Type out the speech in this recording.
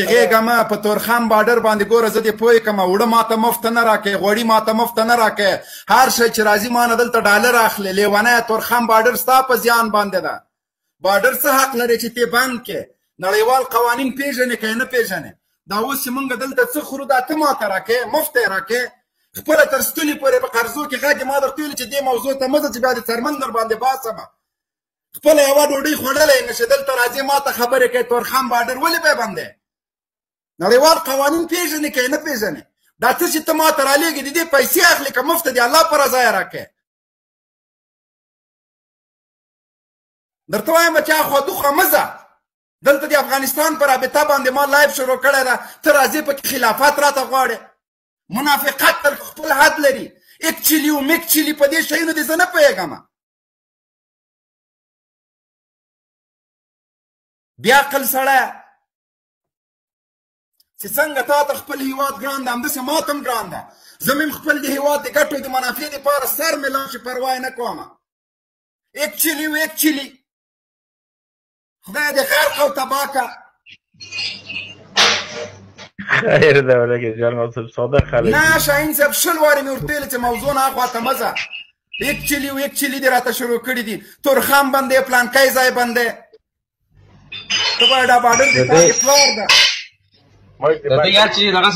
هغې ګمه په تورخم بارډر باندې ګوره زه دې پوه کړم اوړه ماته مفت نه راکوې غوړي ماته مفت نه راکوې هر شی چې راځي ما نه دلته ډالر اخلي لیونی تورخم بارډر ستا په زیان باندې ده بارډر څه حق لري چې ته بند کړې نړیوال قوانین پېژنې که یې نه پېژنې دا اوس چې موږ دلته څه خورو دا ته ماته راکوې مفت یې راکوې خپله تر ستوني پورې په قرضو کې غږ یې ما درته ویلي چې دې موضوع ته مه ځه چې بیا دې څرمن در باندې باسمه خپله یوه ډوډۍ خوړلی یې نشې دلته راځې ما ته خبرې کوې تورخم بارډر ولې به یې بندی نړیوال قوانین پېژنې که یې نه پېژنې دا څه چې ته ما ته رالیږې د دې پیسې اخلي که مفته دې الله په رضا یې راکوې درته وایم چې اخوا دوخوا مه ځه دلته د افغانستان په رابطه باندې ما لایف شروع کړی ده ته راځې پکې خلافت راته غواړې منافقت تر خپل حد لري ایک چیلي و میک چیلي په دې شیونو دې زه نه پوهېږم بیا عقل سړی چې څنګه تا ته خپل هیواد ګران ده همداسې ما ته هم ګران ده زه مې خپل د هیواد د ګټو د منافع دپاره سر مې لاړ چې پروا یې نه کوم ایک چیلي و ایک چیلي خدای دې غرق او تباه که خیر ده ولکه جان صاحب ساده خلک نه شاهین صاحب شل وارې مې ورته ویلې چې موضوع نه اخوا ته مه ځه ایک چیلي و ایک چیلي دې راته شروع کړي دي تورخم بندې پلانکی ځای بندې ته باید دا بارډر دې پاکې پلار ده دغه چې دغه